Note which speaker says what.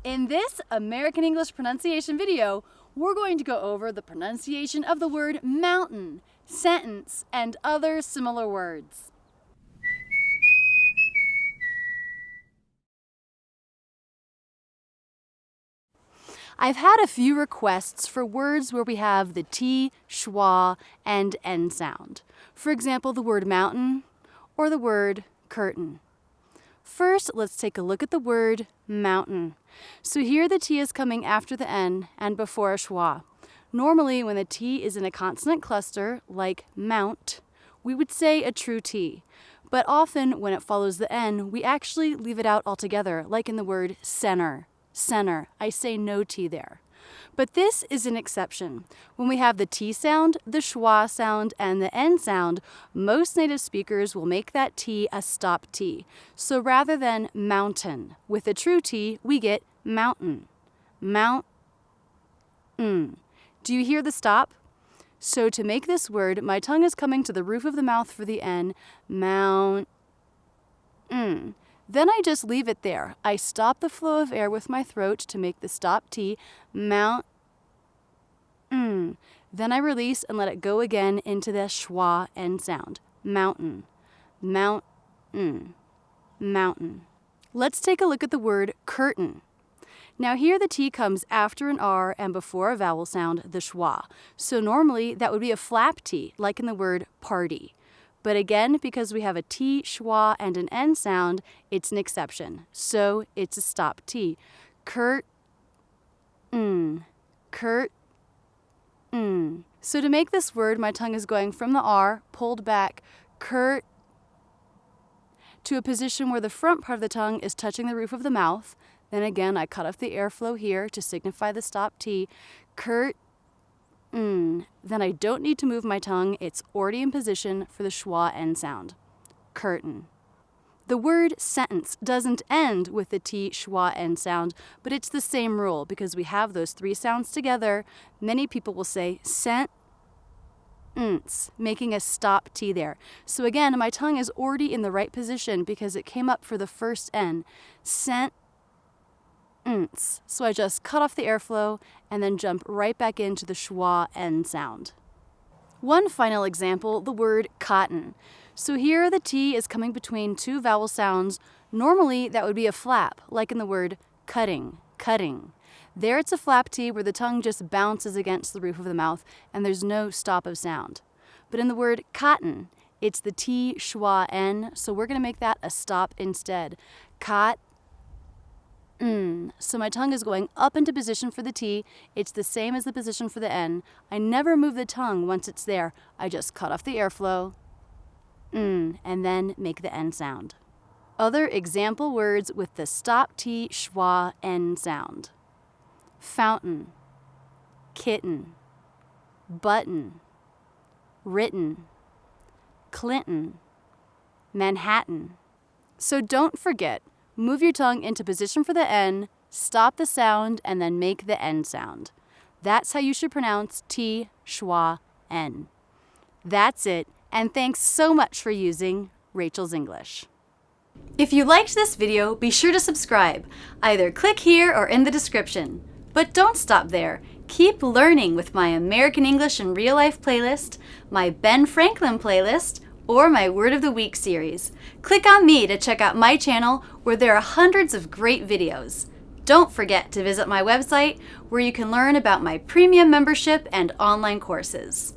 Speaker 1: In this American English pronunciation video, we're going to go over the pronunciation of the word mountain, sentence, and other similar words. I've had a few requests for words where we have the T, schwa, and N sound. For example, the word mountain or the word curtain. First, let's take a look at the word mountain. So here the T is coming after the N and before a schwa. Normally, when the T is in a consonant cluster, like mount, we would say a true T. But often, when it follows the N, we actually leave it out altogether, like in the word center. Center. I say no T there. But this is an exception. When we have the T sound, the schwa sound, and the N sound, most native speakers will make that T a stop T. So rather than mountain, with a true T, we get mountain. Mount. Do you hear the stop? So to make this word, my tongue is coming to the roof of the mouth for the N. Mount. Then I just leave it there. I stop the flow of air with my throat to make the stop T, mount. Then I release and let it go again into the schwa N sound, mountain, mountain, mountain. Let's take a look at the word curtain. Now here the T comes after an R and before a vowel sound, the schwa. So normally that would be a flap T, like in the word party. But again, because we have a T, schwa, and an N sound, it's an exception. So it's a stop T. Curt, curt, So to make this word, my tongue is going from the R, pulled back, curt, to a position where the front part of the tongue is touching the roof of the mouth. Then again, I cut off the airflow here to signify the stop T. Curt, Then I don't need to move my tongue. It's already in position for the schwa N sound. Curtain. The word sentence doesn't end with the T schwa N sound, but it's the same rule because we have those three sounds together. Many people will say sent, making a stop T there. So again, my tongue is already in the right position because it came up for the first N. Sent. So I just cut off the airflow and then jump right back into the schwa N sound. One final example, the word cotton. So here the T is coming between two vowel sounds. Normally that would be a flap, like in the word cutting, cutting. There it's a flap T where the tongue just bounces against the roof of the mouth and there's no stop of sound. But in the word cotton, it's the T schwa N, so we're going to make that a stop instead. Cot. So my tongue is going up into position for the T. It's the same as the position for the N. I never move the tongue once it's there. I just cut off the airflow, and then make the N sound. Other example words with the stop T schwa N sound. Fountain, kitten, button, written, Clinton, Manhattan. So don't forget, move your tongue into position for the N, stop the sound, and then make the N sound. That's how you should pronounce T, schwa, N. That's it, and thanks so much for using Rachel's English. If you liked this video, be sure to subscribe. Either click here or in the description. But don't stop there. Keep learning with my American English in Real Life playlist, my Ben Franklin playlist, or my Word of the Week series. Click on me to check out my channel where there are hundreds of great videos. Don't forget to visit my website where you can learn about my premium membership and online courses.